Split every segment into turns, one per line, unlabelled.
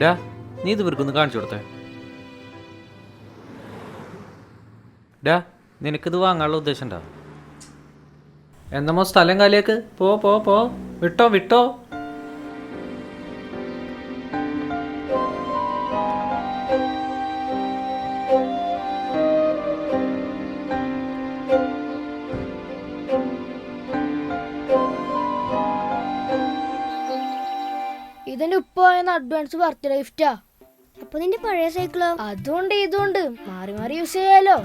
ഡാ നീ ഇത് ഇവർക്കൊന്ന് കാണിച്ചു കൊടുത്തേ. ഡാ നിനക്കിത് വാങ്ങാനുള്ള ഉദ്ദേശം ഉണ്ടാ? എന്നമ്മോ സ്ഥലം കാലിയാക്ക്. പോ പോ പോ, വിട്ടോ വിട്ടോ.
ഇതിന്റെ ഉപ്പ അഡ്വാൻസ് ബർത്ത്ഡേ ഗിഫ്റ്റാ.
അപ്പൊ നിന്റെ പഴയ സൈക്കിളോ?
അതുകൊണ്ട് ഇതുണ്ട് മാറി മാറി യൂസ് ചെയ്യാലോ.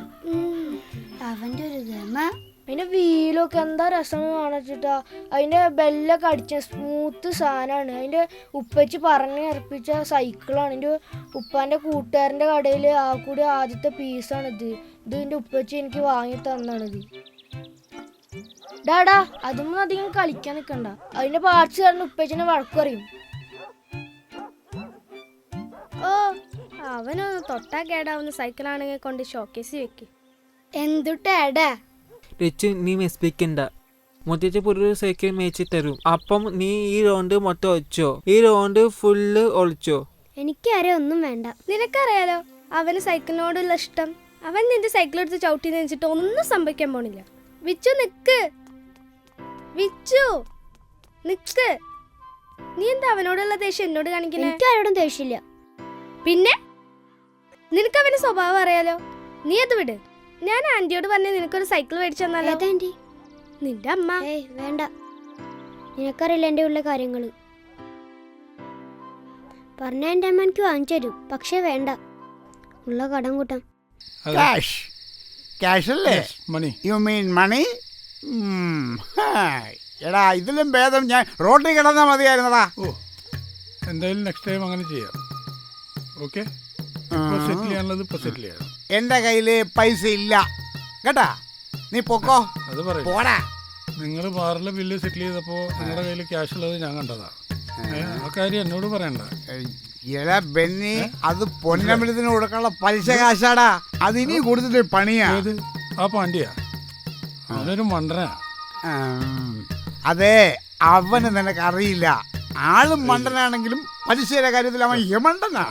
അവന്റെ ഒരു ഗമ.
അതിന്റെ വീലൊക്കെ എന്താ രസം കാണിച്ചിട്ടാ. അതിന്റെ ബെല്ലൊക്കെ അടിച്ച സ്മൂത്ത് സാധനമാണ്. അതിന്റെ ഉപ്പച്ച് പറഞ്ഞ് ഏർപ്പിച്ച സൈക്കിളാണ്. എൻ്റെ ഉപ്പാന്റെ കൂട്ടുകാരന്റെ കടയിൽ ആ കൂടി ആദ്യത്തെ പീസാണിത്. ഇതിന്റെ ഉപ്പച്ച് എനിക്ക് വാങ്ങി തന്നാണിത്. ഡാടാ അതൊന്നും അധികം കളിക്കാൻ നിൽക്കണ്ട. അതിന്റെ പാർട്സ് കാരണം ഉപ്പച്ചിനെ വഴക്കു പറയും.
ഓ അവനൊന്ന് തൊട്ടാ കേടാവുന്ന സൈക്കിളാണെങ്കിൽ കൊണ്ട് ഷോക്കേസ് വെക്ക്. എന്തുട്ടാടാ
റിച്ച് നീ മെസ്പിക്കണ്ട. മൊത്തത്തിൽ പുതിയൊരു സൈക്കിൾ മേടിച്ച് തരും. അപ്പം നീ ഈ റൗണ്ട് മൊത്തം ഒളിച്ചോ, ഈ റൗണ്ട് ഫുള്ള് ഒളിച്ചോ.
എനിക്കറിയാം ഒന്നും വേണ്ട. നിനക്കറിയാലോ അവന് സൈക്കിളിനോടുള്ള ഇഷ്ടം. അവൻ നിന്റെ സൈക്കിൾ എടുത്ത് ചവിട്ടി വെച്ചിട്ട് ഒന്നും സംഭവിക്കാൻ പോണില്ല. വിച്ചു നിക്ക്, വിച്ചു നിക്ക്. നീ എന്താ അവനോടുള്ള ദേഷ്യം എന്നോട് കാണിക്കണേ? എനിക്ക് ആരോടും ദേഷ്യമില്ല. പിന്നെ നിനക്ക് അവന്റെ സ്വഭാവം അറിയാലോ. നീ അത് വിട്. ഞാൻ ആന്റിയോട് പറഞ്ഞ നിനക്കൊരു സൈക്കിൾ മേടിച്ചു തന്നാലോ? നിന്റെ അമ്മ. വേണ്ട, നിനക്കറിയില്ല എന്റെ ഉള്ള കാര്യങ്ങള്. പറഞ്ഞ എന്റെ അമ്മ എനിക്ക് വാങ്ങിച്ചു തരും. പക്ഷെ വേണ്ട, ഉള്ള കടം കൂട്ടാം.
ക്യാഷ് അല്ലേ?
മണി.
യു മീൻ മണി? എടാ ഇതിലും ഭേദം ഞാൻ റോഡിൽ കിടന്നാൽ മതിയായിരുന്നടാ.
ഓ എന്തായാലും നെക്സ്റ്റ് ടൈം അങ്ങനെ ചെയ്യാം. ഓക്കെ, സെറ്റിൽ ചെയ്യാനുള്ളത് ഇപ്പോൾ സെറ്റിൽ ചെയ്യാം.
എന്റെ കയ്യില് പൈസ ഇല്ല കേട്ടാ. നീ പൊക്കോ.
അത് പറയും.
പോടാ.
നിങ്ങൾ ബാറിലെ ബില്ല് സെറ്റിൽ ചെയ്തപ്പോൾ നിങ്ങളുടെ കയ്യിൽ ക്യാഷ് ഉള്ളത് ഞാൻ കണ്ടതാ. ആ കാര്യം എന്നോട് പറയണ്ട.
എടാ ബെന്നി, അത് പൊന്നമ്പലത്തിന് കൊടുക്കാനുള്ള പലിശ കാശാടാ. അത് ഇനി കൊടുത്തിട്ട് പണിയാ.
ഏത് ആ പാണ്ഡ്യ? അവനൊരു മണ്ടനാ.
അതെ, അവന് നിനക്ക് അറിയില്ല. ആളും മണ്ടനാണെങ്കിലും പലിശയുടെ കാര്യത്തിൽ അവൻ യമണ്ടനാ.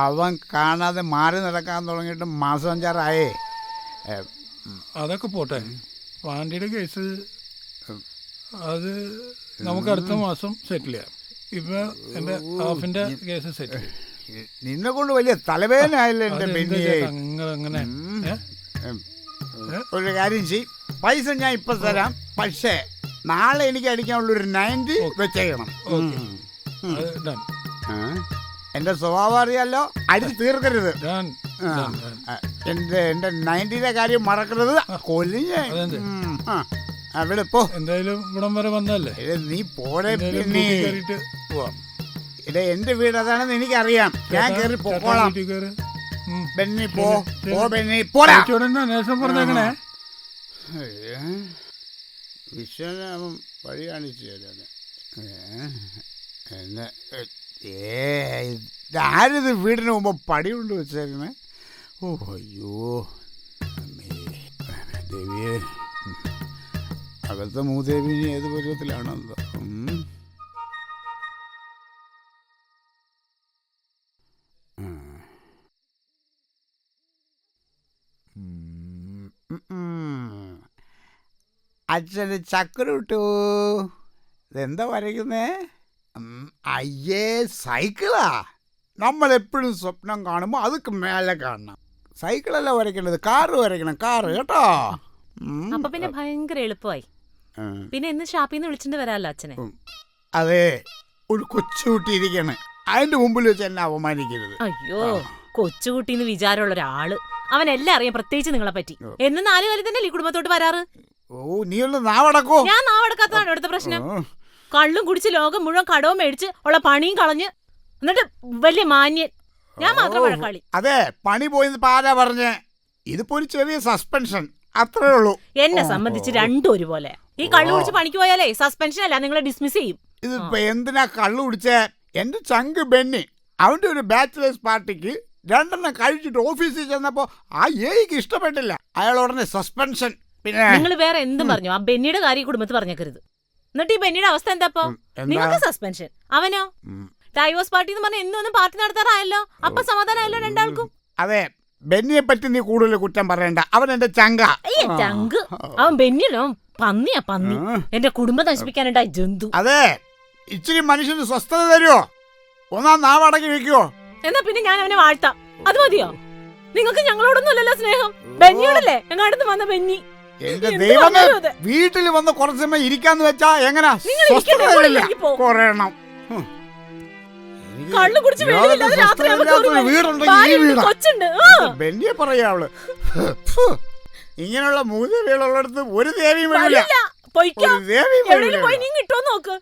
അവൻ കാണാതെ മാറി നടക്കാൻ തുടങ്ങിയിട്ട് മാസം 5
അതൊക്കെ പോട്ടെ. പാണ്ഡ്യയുടെ കേസ് അത് നമുക്ക് അടുത്ത മാസം സെറ്റിൽ ചെയ്യാം. ഇപ്പൊ എന്റെ ഹാഫിന്റെ കേസ് സെറ്റിൽ.
നിന്നെ കൊണ്ട് വലിയ തലവേദന ആയില്ല എന്റെ ബെന്നിയെ.
അങ്ങനെ
ഒരു കാര്യം ചെയ്, പൈസ ഞാൻ ഇപ്പൊ തരാം. പക്ഷേ നാളെ എനിക്ക് അടിക്കാനുള്ളൊരു 90 വെച്ചേക്കണം. എന്റെ സ്വഭാവം അറിയാലോ, അടിച്ച് തീർക്കരുത്. എന്റെ 90യുടെ കാര്യം മറക്കരുത്. കൊല്ലിഞ്ഞ അവിടെ പോ.
എന്തായാലും ഇവിടം വരെ വന്നല്ലേ,
നീ പോടെ. ഇടേ എന്റെ വീട് അതാണെന്ന് എനിക്കറിയാം. ഞാൻ കേറി പോക്കോളാം. ബെന്നി പോ, ബെന്നി പോടാ.
പറഞ്ഞേക്കണേ.
വിശ്വനാമം വഴി കാണിച്ചു തരാണ്. എന്നെ ആരിത് വീടിന് മുമ്പ് പടി കൊണ്ട് വെച്ചേക്കണേ. ഓ അയ്യോ ദേവിയെ, അകത്തെ മൂദേവി ഏത് പരുവത്തിലാണെന്തോ. അച്ഛന് ചക്കരട്ടു. ഇതെന്താ വരയ്ക്കുന്നേ? അയ്യേ, സൈക്കിളാ. നമ്മളെപ്പോഴും സ്വപ്നം കാണുമ്പോൾ അതൊക്കെ മേലെ കാണണം. സൈക്കിളല്ല വരയ്ക്കേണ്ടത്, കാറ് വരയ്ക്കണം. കാറ് കേട്ടോ.
അപ്പൊ പിന്നെ ഭയങ്കര എളുപ്പമായി. പിന്നെ ഇന്ന് ഷാപ്പിൽ നിന്ന് വിളിച്ചിട്ട് വരാമല്ലോ അച്ഛനെ.
അതെ, ഒരു കൊച്ചുകുട്ടി ഇരിക്കണ്, അതിന്റെ മുമ്പിൽ വെച്ച് എന്നെ അവമാനിക്കരുത്.
അയ്യോ, കൊച്ചുകുട്ടിന്ന് വിചാരമുള്ള ഒരാള്. അവൻ എല്ലാം അറിയാം, പ്രത്യേകിച്ച് നിങ്ങളെ പറ്റി. എന്ന് 4 കാലം തന്നെ ഈ കുടുംബത്തോട്ട് വരാറ്.
ഓ, നീ ഒന്ന് നാവടക്കോ.
ഞാൻ നാവടക്കാത്തതാണ് ഇവിടുത്തെ പ്രശ്നം. കള്ളും കുടിച്ച് ലോകം മുഴുവൻ കടവും മേടിച്ച് ഉള്ള പണിയും കളഞ്ഞ് എന്നിട്ട് വലിയ മാന്യൻ. ഞാൻ മാത്രം വഴക്കാളി.
അതെ, പണി പോയി ആരാ പറഞ്ഞേ? ഇതിപ്പോ ഒരു ചെറിയ സസ്പെൻഷൻ, അത്രേ ഉള്ളൂ.
എന്നെ സംബന്ധിച്ച് രണ്ടും ഒരുപോലെ. ഈ കള്ളു കുടിച്ച് പണിക്ക് പോയാലേ സസ്പെൻഷൻ അല്ല, നിങ്ങളെ ഡിസ്മിസ് ചെയ്യും.
ഇതിപ്പോ എന്തിനാ കള്ളു കുടിച്ചേ? എന്റെ ചങ്ക് ബെന്നി അവന്റെ ഒരു ബാച്ചിലേഴ്സ് പാർട്ടിക്ക് 2 കഴിച്ചിട്ട് ഓഫീസിൽ ചെന്നപ്പോ ആ ഏക്ക് ഇഷ്ടപ്പെട്ടില്ല. അയാൾ ഉടനെ സസ്പെൻഷൻ. പിന്നെ
നിങ്ങൾ വേറെ എന്തും പറഞ്ഞു, ആ ബെന്നിയുടെ കാര്യം കുടുംബത്ത് പറഞ്ഞേക്കരുത്. എന്നിട്ട് ഈ ബെന്നിയുടെ അവസ്ഥ എന്താപ്പോ? നിങ്ങൾക്ക് സസ്പെൻഷൻ, അവനോ ഡൈവോഴ്സ് പാർട്ടി എന്ന് പറഞ്ഞാൽ എന്നൊന്നും പാർട്ടി നടത്താറായല്ലോ. അപ്പൊ സമാധാനമല്ലോ രണ്ടാൾക്കും.
അതെ, ബെന്നിയെ പറ്റി നീ കൂടുതൽ കുറ്റം പറയണ്ട. അവൻ എന്റെ ചങ്ക.
ചങ്ക് അവൻ ബെന്നിയല്ലോ പന്നിയാ പന്നി. എന്റെ കുടുംബം നശിപ്പിക്കാനുണ്ടായ ജന്തു.
അതെ, ഇച്ചിരി മനുഷ്യന് സ്വസ്ഥത തരുമോ? ഒന്നാം നാവടക്കി വെക്കുവോ?
എന്നാ പിന്നെ ഞാൻ അവനെ വാഴ്ത്താം. അത് മതിയോ? നിങ്ങൾക്ക് ഞങ്ങളോടൊന്നും അല്ലല്ലോ സ്നേഹം. ബെന്നിയോടല്ലേ എങ്ങാടുന്ന് വന്ന ബെന്നി.
എന്റെ ദൈവമേ, വീട്ടിൽ വന്ന് കുറച്ച് സമയം ഇരിക്കാന്ന് വെച്ചാ എങ്ങനാ? കൊറയണം.
കള്ളു കുടിച്ച്
ബെന്നിയെ പറയാ അവള്. ഇങ്ങനെയുള്ള 3 വീടുള്ളിടത്ത് ഒരു ദേവിയും വരില്ല.
കിട്ടോ നോക്ക്.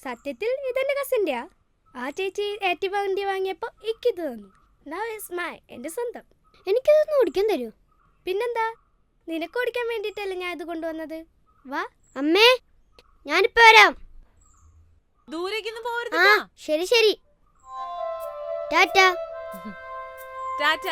സത്യത്തിൽ ഇതെന്റെ കസിന്റെയാ. ആ ചേച്ചി ഏറ്റി വണ്ടി വാങ്ങിയപ്പോ എനിക്കിത് തന്നു. എന്റെ സ്വന്തം.
എനിക്കിതൊന്നും ഓടിക്കാൻ തരൂ?
പിന്നെന്താ, നിനക്ക് ഓടിക്കാൻ വേണ്ടിട്ടല്ലേ ഞാൻ ഇത് കൊണ്ടുവന്നത്. വാ
അമ്മേ, ഞാനിപ്പോ വരാം.
ദൂരേക്കൊന്നും പോവരുത്.
ശരി ശരി, ടാറ്റ.
ടാറ്റ.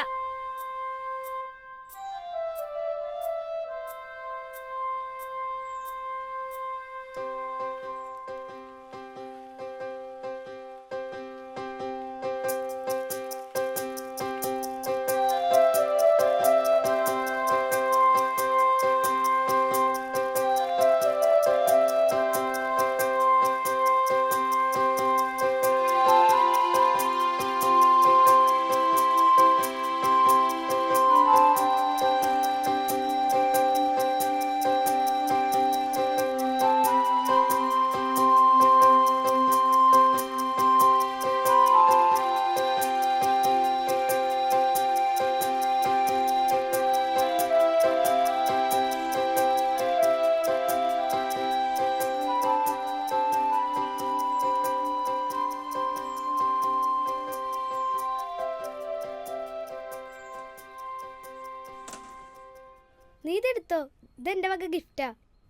നീ ഇതെടുത്തോ, ഇതെന്റെ വക ഗിഫ്റ്റാ.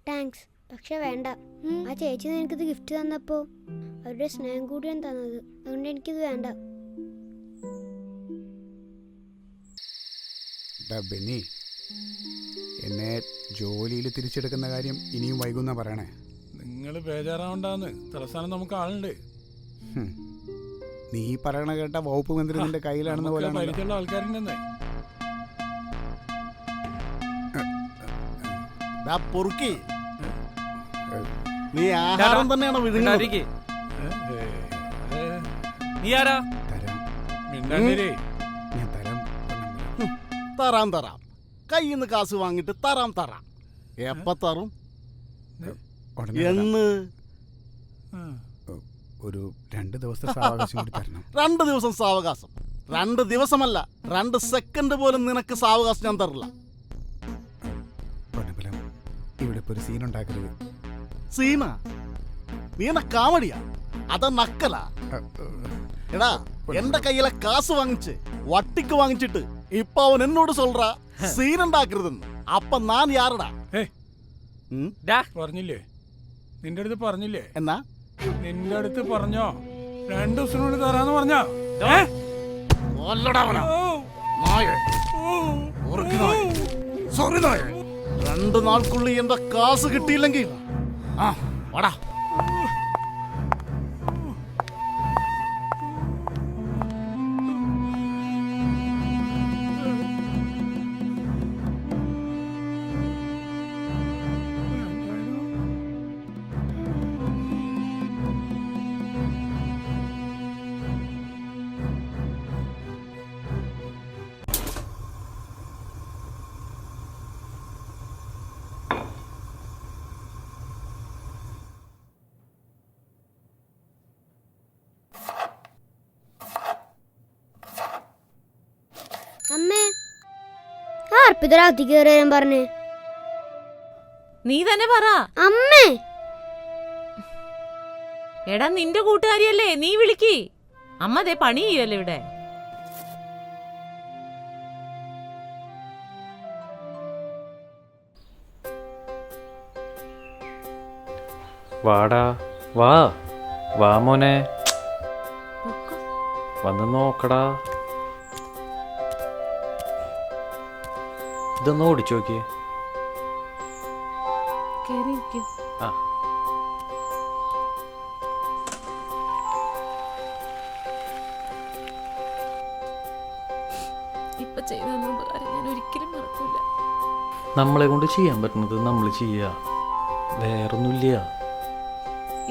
താങ്ക്സ്, പക്ഷെ വേണ്ട. ആ ചേച്ചി എനിക്കിത് ഗിഫ്റ്റ് തന്നപ്പോ അവരുടെ സ്നേഹം കൂടിയാണ് തന്നത്. അതുകൊണ്ട് എനിക്കിത് വേണ്ട.
ബെന്നി, എന്നെ ജോലിയിൽ തിരിച്ചെടുക്കുന്ന കാര്യം ഇനിയും വൈകുന്ന പറയണേ.
നിങ്ങൾ ബേജാറാവണ്ടാന്ന്, തലസ്ഥാനം നമുക്ക് ആളുണ്ട്.
നീ പറയണ കേട്ട വകുപ്പ് മന്ത്രി നിന്റെ കയ്യിലാണെന്ന് പോലെ
പരിചയമുള്ള ആൾക്കാരുണ്ടെന്നേ.
പൊറുക്കി നീ ആഹാരം തന്നെയാണ് വിഴുങ്ങുന്നത്.
നീ ആരാ?
ഞാൻ തരാം.
തരാം കയ്യിൽ നിന്ന് കാശ് വാങ്ങിട്ട് തരാം. എപ്പ തരും? എന്ന്
ഒരു 2 ദിവസത്തെ സാവകാശം കൂടി തരണം.
2 ദിവസം സാവകാശം? 2 ദിവസമല്ല, 2 സെക്കൻഡ് പോലും നിനക്ക് സാവകാശം ഞാൻ തരില്ല.
ഇവിടെ ഒരു സീൻ ഉണ്ടാക്കരുത്.
സീന? നീ എന്നെ കാമഡിയാ അതാ നക്കല? എടാ, എന്റെ കയ്യിലെ കാശ് വാങ്ങിച്ച് വട്ടിക്ക് വാങ്ങിച്ചിട്ട് ഇപ്പൊ അവൻ എന്നോട് சொல்றா സീനുണ്ടാക്കരുതെന്ന്. അപ്പൊ ഞാൻ യാരടാ?
ഏയ്
ഉം?
പറഞ്ഞില്ലേ, നിന്റെ അടുത്ത് പറഞ്ഞില്ലേ,
എന്നാ
നിന്റെ അടുത്ത് പറഞ്ഞോ 2 ദിവസത്തിനുള്ളിൽ തരാന്ന് പറഞ്ഞോ?
സോറി നായ.
2 നാൾക്കുള്ളിൽ എന്റെ കാസ് കിട്ടിയില്ലെങ്കിൽ ആ വാടാ.
അമ്മേ ആ അർപ്പിതരാത്തി കയറി വരാൻ പറഞ്ഞേ.
നീ തന്നെ പറ.
അമ്മേ
എടാ നിന്റെ കൂട്ടുകാരിയല്ലേ, നീ വിളിക്ക്. അമ്മ ദേ പണി ചെയ്യല്ലേ ഇവിടെ.
വാടാ, വാ വാ മോനെ, വന്ന് നോക്കടാ. ഇതൊന്ന് ഓടിച്ചു നോക്കിയേ. ആ
ഇപ്പൊ ചെയ്ത ഉപകാരം ഞാൻ ഒരിക്കലും മറക്കൂല.
നമ്മളെ കൊണ്ട് ചെയ്യാൻ പറ്റുന്നത് നമ്മൾ ചെയ്യുക, വേറൊന്നുമില്ല.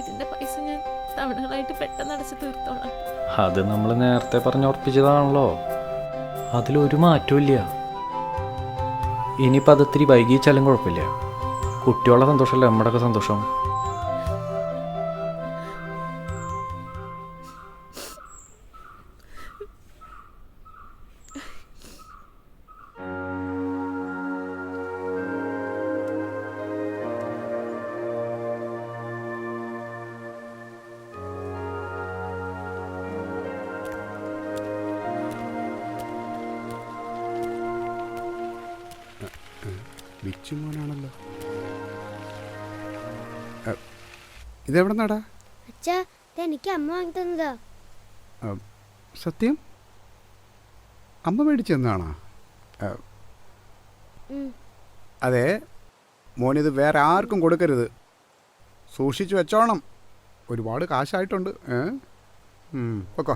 ഇതിന്റെ പൈസ ഞാൻ തവണകളായിട്ട് പെട്ടെന്ന് അടച്ചു തീർത്തോളാം.
അത് നമ്മൾ നേരത്തെ പറഞ്ഞുറപ്പിച്ചതാണല്ലോ, അതിലൊരു മാറ്റവും ഇല്ല. ഇനിയിപ്പോൾ അതിത്തിരി വൈകിച്ചാലും കുഴപ്പമില്ല. കുട്ടികളുടെ സന്തോഷമല്ലേ നമ്മുടെയൊക്കെ സന്തോഷം.
ബിച്ചുമോനാണല്ലോ. ഇതെവിടെ നടാ?
അച്ഛാ എനിക്ക് അമ്മ വാങ്ങി തന്നതാ.
സത്യം? അമ്മ മേടിച്ചെന്നാണോ? അതെ മോനിത് വേറെ ആർക്കും കൊടുക്കരുത്, സൂക്ഷിച്ചു വെച്ചോണം. ഒരുപാട് കാശായിട്ടുണ്ട്. ഓക്കോ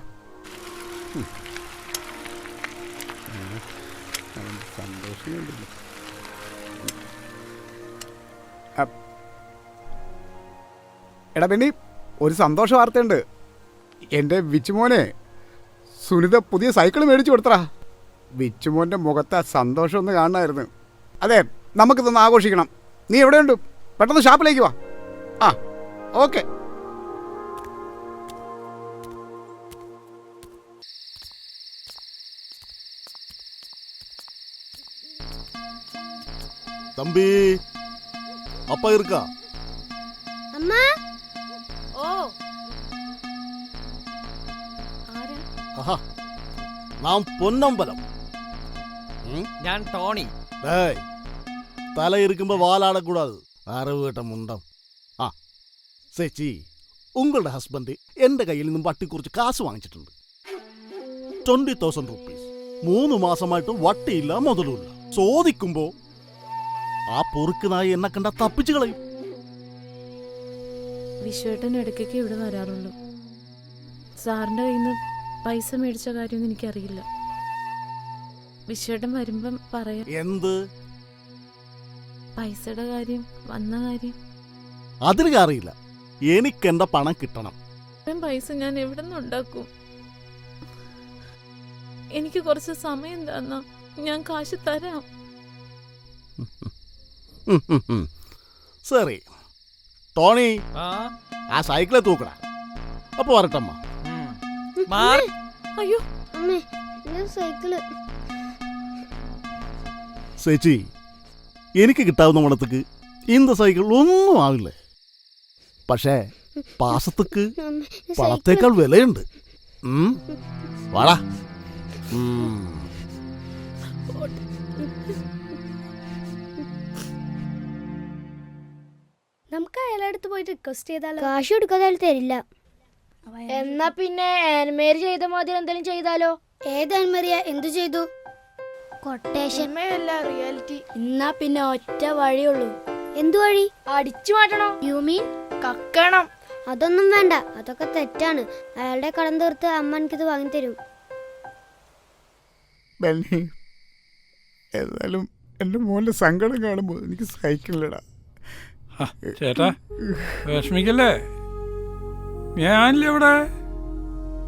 സന്തോഷം. എടാ പിന്നെ ഒരു സന്തോഷ വാർത്തയുണ്ട്. എൻ്റെ വിച്ചുമോനെ സുനിത പുതിയ സൈക്കിൾ മേടിച്ചു കൊടുത്തടാ. വിച്ചുമോൻ്റെ മുഖത്തെ സന്തോഷം ഒന്ന് കാണണമായിരുന്നു. അതെ നമുക്കിതൊന്ന് ആഘോഷിക്കണം. നീ എവിടെയുണ്ട്? പെട്ടെന്ന് ഷാപ്പിലേക്ക് വാ. ആ ഓക്കെ.
தம்பி அப்பா இருக்கா?
അമ്മ
ഓ
ஆஹா நான் பொன்னம்பலம்.
ഞാൻ ടോണി.
டேய் தலை இருக்கும்போ வாலாடக்கூடாது, അറിവ് കേട്ട മുണ്ടം. ആ ചേച്ചി, ഉങ്ങളുടെ ഹസ്ബൻഡ് എൻ്റെ കയ്യിൽ നിന്നും വട്ടി കുറച്ച് കാശ് വാങ്ങിച്ചിട്ടുണ്ട്. 20,000 റുപ്പീസ്. 3 മാസമായിട്ട് വട്ടിയില്ല മുതലുമില്ല. ചോദിക്കുമ്പോ ആ പൊറുക്ക് നായി എന്നെ കണ്ട തപ്പിച്ചു കളയും.
വിശ്വേട്ടൻ ഇടയ്ക്കൊക്കെ ഇവിടെ വരാറുള്ളൂ. സാറിന്റെ കയ്യിൽ നിന്ന് പൈസ മേടിച്ച കാര്യമൊന്നും എനിക്കറിയില്ല. വിശ്വേട്ടൻ വരുമ്പം പറയാം.
എന്ത്
പൈസയുടെ കാര്യം, വന്ന കാര്യം
അതിന് അറിയില്ല. എനിക്കെന്റെ പണം കിട്ടണം.
പൈസ ഞാൻ എവിടെ നിന്ന് ഉണ്ടാക്കും? എനിക്ക് കുറച്ച് സമയം തന്നാ ഞാൻ കാശ് തരാം.
സറി ടോണി, ആ സൈക്കിളെ തൂക്കടാ. അപ്പൊ വരട്ടമ്മ.
അയ്യോ
അമ്മേ സൈക്കിള്.
ചേച്ചി, എനിക്ക് കിട്ടാവുന്ന പണത്തേക്ക് இந்த സൈക്കിൾ ഒന്നും ആവില്ലേ. പക്ഷേ പാസത്തേക്ക് പണത്തേക്കാൾ വിലയുണ്ട്. വാടാ.
റിക്വസ്റ്റ് ചെയ്താലോ?
കാശ് കൊടുക്കാതെ തരില്ല. എന്നാ പിന്നെ ആനിമേരി ചെയ്ത മാതിരി എന്തെങ്കിലും ചെയ്താലോ?
ഏത് അൻമരിയ എന്തു ചെയ്തു?
Quotation reality.
എന്നാ പിന്നെ ഒറ്റ വഴിയുള്ളൂ.
എന്തു വഴി? അടിച്ചു മാറ്റണം.
യു മീൻ
കക്കണം?
അതൊന്നും വേണ്ട, അതൊക്കെ തെറ്റാണ്. അയാളുടെ കടം തീർത്ത് അമ്മ എനിക്കിത് വാങ്ങിത്തരും.
ബെന്നി, ഏതായാലും എൻ്റെ മോൻ്റെ സങ്കടം കാണുമ്പോൾ എനിക്ക് സഹിക്കില്ലടാ.
ചേട്ടാ വിഷമിക്കല്ലേ, ഞാനില്ല ഇവിടെ.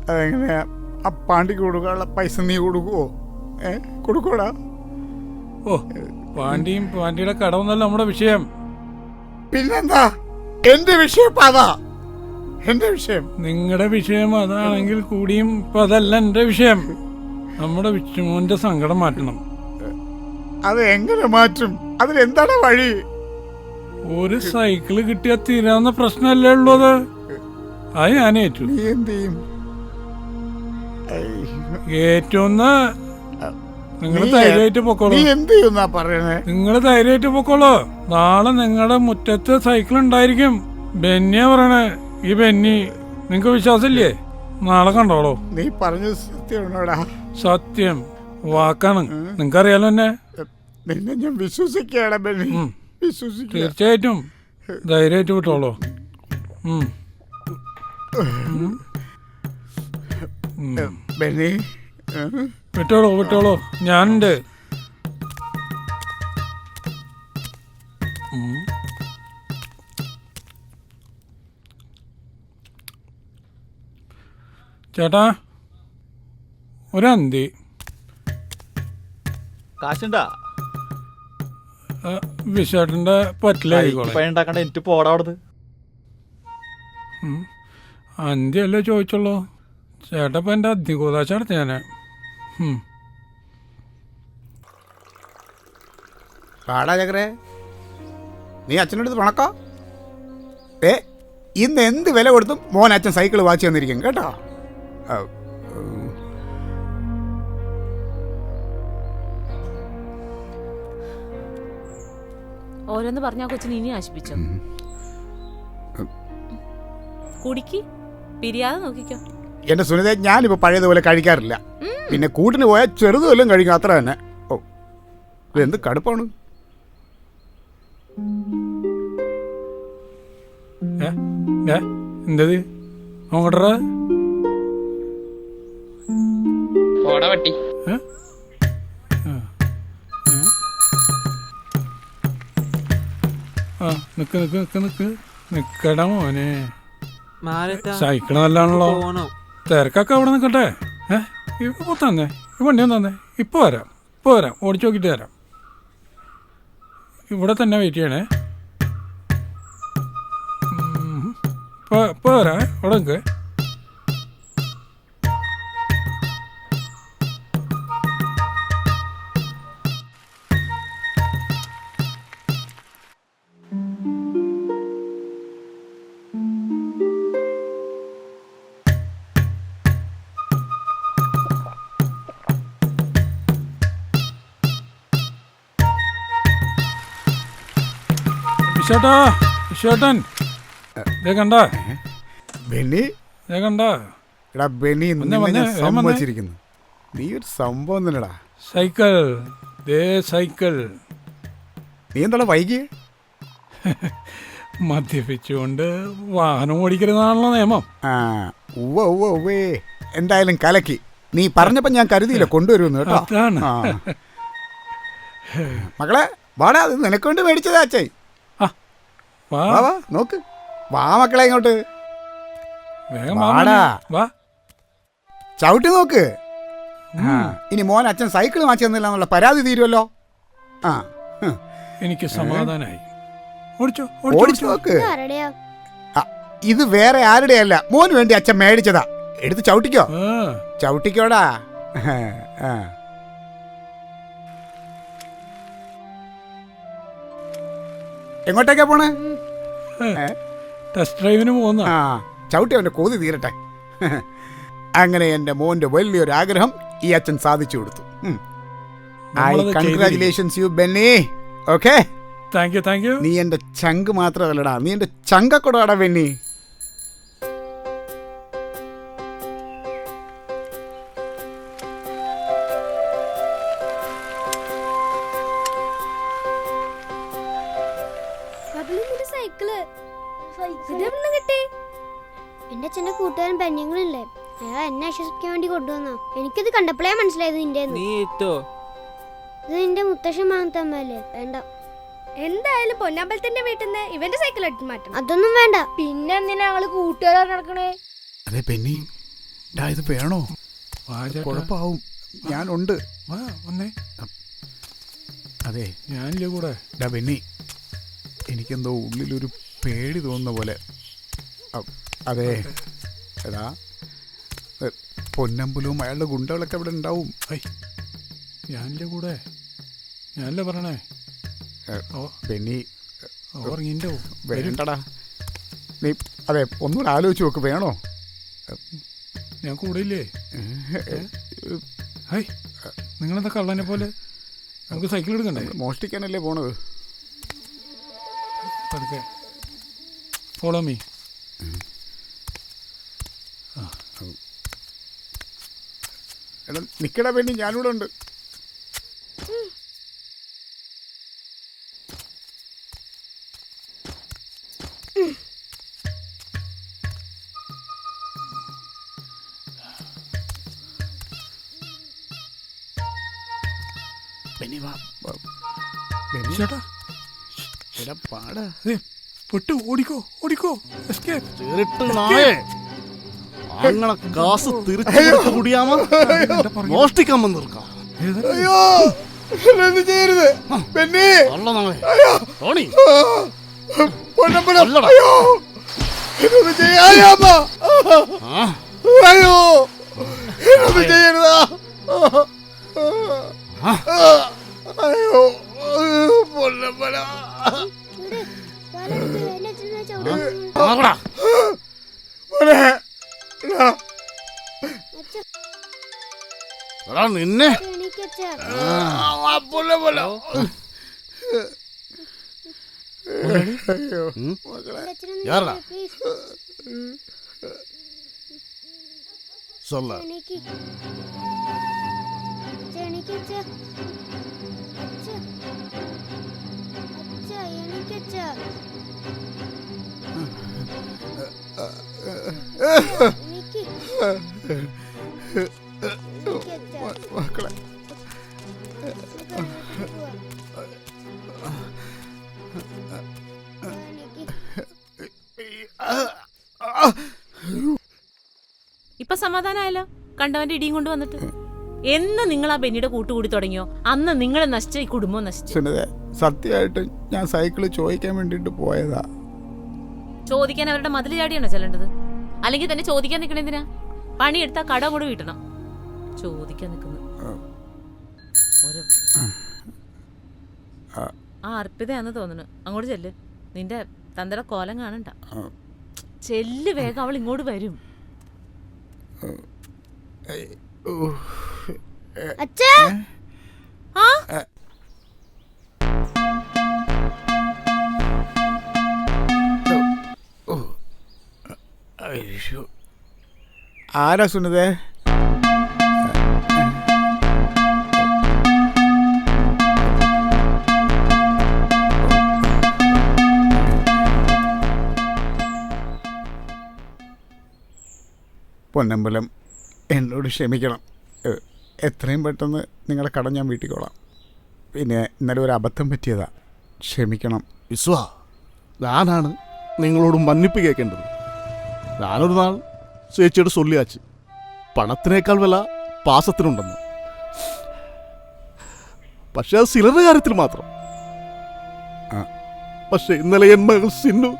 അതെങ്ങനെയാ? ആ പാണ്ടിക്ക് കൊടുക്കാനുള്ള പൈസ നീ കൊടുക്കുവോ? കൊടുക്കൂടാ?
ഓ, പാണ്ടിയുടെ കടമൊന്നല്ല നമ്മുടെ വിഷയം.
പിന്നെന്താ എന്റെ വിഷയം? അതാ എന്റെ വിഷയം.
നിങ്ങളുടെ വിഷയം അതാണെങ്കിൽ കൂടിയും ഇപ്പൊ അതല്ല എന്റെ വിഷയം. നമ്മുടെ വിച്ചുമോന്റെ സങ്കടം മാറ്റണം.
അത് എങ്ങനെ മാറ്റും? അതിലെന്താണ് വഴി?
ഒരു സൈക്കിള് കിട്ടിയാൽ തീരാവുന്ന പ്രശ്നമല്ലേ ഉള്ളൂ. അത് ഞാൻ ഏറ്റു.
നീ എന്ത് ചെയ്യും?
ഏറ്റവും നിങ്ങൾ ധൈര്യമായിട്ട് പൊക്കോളൂ.
നീ എന്ത് ചെയ്യുന്നാ പറയണേ?
നിങ്ങൾ ധൈര്യമായിട്ട് പൊക്കോളൂ. നാളെ നിങ്ങളുടെ മുറ്റത്ത് സൈക്കിൾ ഉണ്ടായിരിക്കും. ബെന്നിയാ പറയണേ. ഈ ബെന്നി നിങ്ങക്ക് വിശ്വാസമില്ലേ? നാളെ കണ്ടോളൂ.
നീ പറഞ്ഞത് സത്യമാണോടാ?
സത്യം വാക്കാണ്. നിങ്ങക്കറിയാലോ എന്നെ.
നിന്നെ ഞാൻ വിശ്വസിക്കുകയാണ് ബെന്നി, വിശ്വസിക്കുക.
തീർച്ചയായിട്ടും ധൈര്യമായിട്ട് വിട്ടോളൂ.
ബെന്നി,
വിട്ടോളൂ ഞാനുണ്ട്. ചേട്ടാ ഒരന്തി
കാശുണ്ടാ?
വിശേഷന്റെ പറ്റില്ലായിക്കോളെ.
എനിക്ക് പോടാ അവിടുന്ന്.
അന്ത്യല്ലേ ചോദിച്ചുള്ളൂ. ചേട്ടപ്പ എന്റെ അധികൂതാശ നടത്തി ഞാന്.
പാടാ ചക്കരേ, നീ അച്ഛനടുത്ത് പണക്കോ? ഇന്ന് എന്ത് വില കൊടുത്തും മോൻ അച്ഛൻ സൈക്കിൾ വാങ്ങിച്ചു തന്നിരിക്കും കേട്ടോ.
ഓരോന്ന് പറഞ്ഞാ കൊച്ചിന് ഇനി ആശിപ്പിച്ചോ. കുടിക്ക്, പിരിയാതെ നോക്കിക്കോ.
എന്റെ സുനിത, ഞാനിപ്പോ പഴയതുപോലെ കഴിക്കാറില്ല. പിന്നെ കൂട്ടിന് പോയാൽ ചെറുതുമല്ലും കഴിക്കും, അത്ര തന്നെ. ഓ, ഇതെന്ത് കടുപ്പാണ്.
എന്തത് നോക്കട്ടെ. നിക്കട മോനെ. സൈക്കിള് നല്ലാണല്ലോ. തിരക്കൊക്കെ അവിടെ നിക്കട്ടെ. ഇപ്പൊ തന്നെ ഈ വണ്ടി ഒന്ന് തന്നെ. ഇപ്പൊ വരാം ഓടിച്ചു നോക്കിട്ട് തരാം. ഇവിടെ തന്നെ വെയിറ്റ് ചെയ്യണേ. ഇപ്പൊ വരാം. അവിടെ നിൽക്കേ. വിശേട്ടൻ കണ്ട
ബെന്നി,
കണ്ട.
എടാ ബെന്നി, സംഭവിച്ചിരിക്കുന്നു. നീ ഒരു സംഭവം തന്നെടാ.
സൈക്കിൾ
നീ എന്താണ് വൈകിയേ?
മദ്യപിച്ചുകൊണ്ട് വാഹനം ഓടിക്കരുതാണല്ലോ നിയമം.
ഉവ്വേ, എന്തായാലും കലക്കി. നീ പറഞ്ഞപ്പോ ഞാൻ കരുതിയില്ല കൊണ്ടുവരുമെന്ന് കേട്ടോ. മക്കളെ വാടാ, അത് നിനക്ക് വേണ്ടി മേടിച്ചതാ അച്ഛൻ. വാ നോക്ക്, വാ മക്കളെ ഇങ്ങോട്ട് വാടാ. ചവിട്ടി നോക്ക്. ഇനി മോൻ അച്ഛൻ സൈക്കിൾ വാങ്ങിച്ചു തന്നില്ല എന്നുള്ള പരാതി തീരുമല്ലോ.
എനിക്ക് സമാധാനായി.
ഓടിച്ചു നോക്ക്. ഇത് വേറെ ആരുടെയല്ല, മോന് വേണ്ടി അച്ഛൻ മേടിച്ചതാ. എടുത്ത് ചവിട്ടിക്കോ. ചവിട്ടിക്കോടാ. എങ്ങോട്ടേക്കാ പോണേ?
ടെസ്റ്റ് ഡ്രൈവിന് പോകുന്ന.
ചവിട്ടി അവന്റെ കൊതി തീരട്ടെ. അങ്ങനെ എന്റെ മോന്റെ വലിയൊരു ആഗ്രഹം ഈ അച്ഛൻ സാധിച്ചു കൊടുത്തു. Congratulations U Benny. Okay,
thank you.
നീ എൻ്റെ ചങ്ക് മാത്രമല്ലടാ, നീ എൻ്റെ ചങ്കക്കൊടാടാ ബെന്നി.
സൈക്കിള് കിട്ടി.
എന്റെ അച്ഛന്റെ കൂട്ടുകാരൻ പെഞ്ഞങ്ങളില്ലേ, അയാൾ എന്നെ ആശ്വസിപ്പിക്കാൻ വേണ്ടി കൊണ്ടുവന്നോ. എനിക്കിത് കണ്ടപ്പോഴേ മനസ്സിലായത് നിന്റെ
നീ ഇട്ടോ.
ഇത് നിന്റെ മുത്തശ്ശൻ വാങ്ങത്തമ്മല്ലേ. വേണ്ട,
എന്തായാലും പൊന്നാമ്പലത്തിന്റെ വീട്ടിൽ നിന്ന് ഇവന്റെ സൈക്കിൾ എടുത്ത് മാറ്റണം.
അതൊന്നും വേണ്ട. പിന്നെ എന്തിനാ ഞങ്ങള് കൂട്ടുകാരെ നടക്കണേ?
അതെ ബെന്നി, ഇത് വേണോ? കുഴപ്പമാവും, ഞാനുണ്ട്. അതെ
ഞാനില്ല കൂടെ.
ബെന്നി, എനിക്കെന്തോ ഉള്ളിലൊരു പേടി തോന്നുന്ന പോലെ. അതെ എടാ, പൊന്നമ്പലവും അയാളുടെ ഗുണ്ടകളൊക്കെ അവിടെ ഉണ്ടാവും.
ഞാനില്ല കൂടെ. ഞാനല്ലേ പറയണേ.
ബെന്നി
വേണ്ടടാ.
നീ അതെ ഒന്നുകൂടെ ആലോചിച്ച് നോക്ക്, വേണോ?
ഞാൻ കൂടെ ഇല്ലേ? നിങ്ങളെന്താ കള്ളനെ പോലെ? നമുക്ക് സൈക്കിൾ എടുക്കണ്ടേ?
മോഷ്ടിക്കാനല്ലേ പോണത്?
Follow me.
എടാ നിക്കടാ ബെന്നി, ഞാനിവിടെ ഉണ്ട്.
ചേട്ടാ
പാടാ
പൊട്ടു, ഓടിക്കോ.
അങ്ങനെ കാസ് തിരിച്ചു കുടിയാമോ? മോഷ്ടിക്കാൻ വന്നിരിക്കാം.
അയ്യോ ചെയ്യരുത് ബെന്നി.
ടോണി
അയ്യോ ചെയ്യാമ. അയ്യോ ചെയ്യരുതാ. അയ്യോ പൊന്നമ്പല.
നിന്നെ சொல்ல
മക്കളെ
ഇപ്പൊ സമാധാനമായല്ലോ കണ്ടവന്റെ ഇടിയും കൊണ്ട് വന്നിട്ട്. എന്ന് നിങ്ങൾ ആ ബെന്നിയുടെ കൂട്ടുകൂടി തുടങ്ങിയോ അന്ന് നിങ്ങളെ നശിച്ച ഈ കുടുംബം നശിച്ചു.
സത്യമായിട്ട് ഞാൻ സൈക്കിള് ചോദിക്കാൻ വേണ്ടിട്ട് പോയതാ.
ചോദിക്കാൻ അവരുടെ മതിൽ ചാടിയാണോ ചെല്ലേണ്ടത്? അല്ലെങ്കിൽ തന്നെ ചോദിക്കാൻ നിൽക്കണ എന്തിനാ? പണിയെടുത്താ കട കൂടെ വീട്ടണം. ചോദിക്കാൻ നിൽക്കുന്നു. ആ അർപ്പിതയാന്ന് തോന്നുന്നു. അങ്ങോട്ട് ചെല്ല്. നിന്റെ തന്തയുടെ കോലം കാണണ്ട. ചെല്ല് വേഗം, അവൾ ഇങ്ങോട്ട് വരും.
അച്ഛാ
ആരാ സുനിതേ? പൊന്നമ്പലം, എന്നോട് ക്ഷമിക്കണം. എത്രയും പെട്ടെന്ന് നിങ്ങളെ കടം ഞാൻ വീട്ടിക്കോളാം. പിന്നെ ഇന്നലെ ഒരു അബദ്ധം പറ്റിയതാ, ക്ഷമിക്കണം.
വിശ്വ, ഞാനാണ് നിങ്ങളോട് മன்னிப்பு കേൾക്കേണ്ടത്. ഞാനൊരു നാൾ ചേച്ചിയോട് ചൊല്ലിയാച്ച് പണത്തിനേക്കാൾ വില പാസത്തിനുണ്ടെന്ന്. പക്ഷെ അത് ചിലരുടെ കാര്യത്തിൽ മാത്രം. പക്ഷെ ഇന്നലെ എൻ മകൾ സിന്നു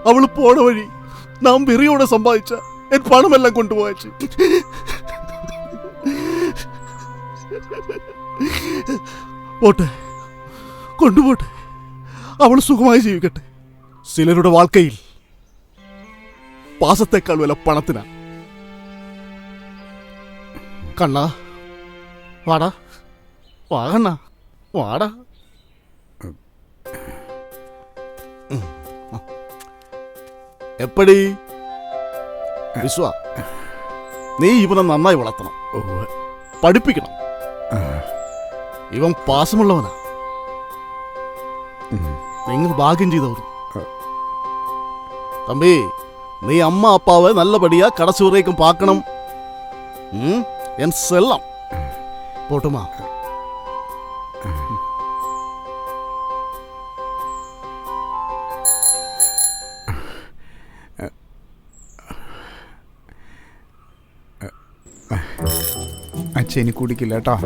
അവള് പോണ വഴി നാം വെറിയോടെ സമ്പാദിച്ച എൻ പണമെല്ലാം കൊണ്ടുപോയച്ച്. പോട്ടെ, കൊണ്ടുപോട്ടെ. അവൾ സുഖമായി ജീവിക്കട്ടെ. ചിലരുടെ വാഴ്ക്കയിൽ പാസത്തേക്കാൾ വില പണത്തിനാ. കണ്ണാ വാടാ, വാ കണ്ണാ, വാടാ. എപ്പടി വിശ്വ, നീ ഇവനെ നന്നായി വളർത്തണം, പഠിപ്പിക്കണം. ഇവൻ പാസമുള്ളവനാ. നിങ്ങൾ ഭാഗ്യം ചെയ്തവർ. തമ്പി, നീ അമ്മ അപ്പാവ് നല്ലപടിയാ കടച്ചു വരേക്കും പാക്കണം. എൻ സെല്ലാം പോട്ടുമാ.
അച്ഛനി കുടിക്കില്ല കേട്ടോ.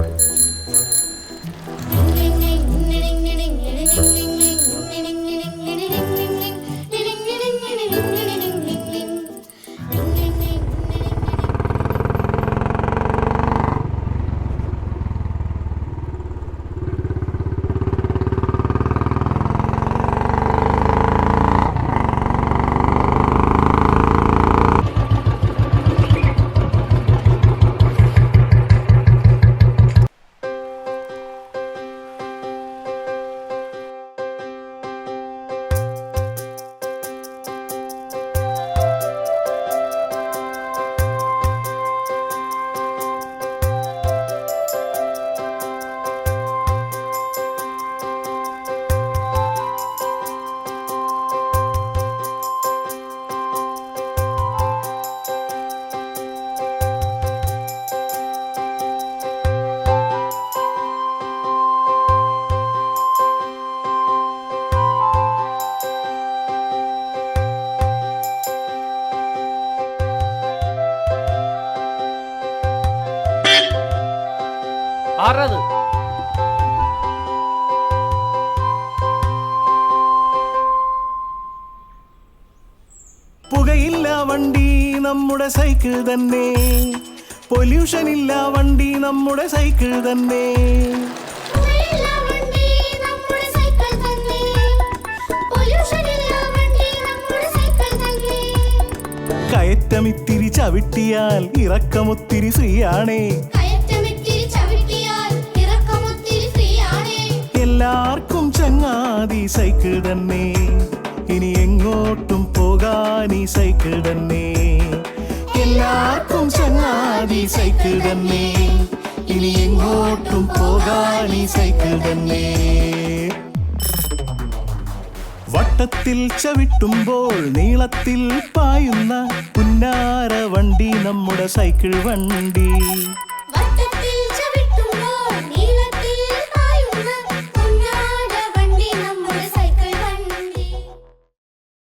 ആരത്?
പുകയില്ല വണ്ടി നമ്മുടെ സൈക്കിൾ തന്നെ, പൊല്യൂഷൻ ഇല്ല വണ്ടി നമ്മുടെ സൈക്കിൾ തന്നെ. കയറ്റമിത്തിരി ചവിട്ടിയാൽ ഇറക്കമൊത്തിരി ഫ്രീയാണേ. എല്ലാവർക്കും ചങ്ങാതി സൈക്കിൾ തന്നെ, ഇനി എങ്ങോട്ടും പോകാൻ ഈ സൈക്കിൾ തന്നെ. എല്ലാവർക്കും ചങ്ങാതി സൈക്കിൾ തന്നെ, ഇനി എങ്ങോട്ടും പോകാൻ ഈ സൈക്കിൾ തന്നെ. വട്ടത്തിൽ ചവിട്ടുമ്പോൾ നീളത്തിൽ പായുന്ന പുന്നാര വണ്ടി നമ്മുടെ സൈക്കിൾ വണ്ടി.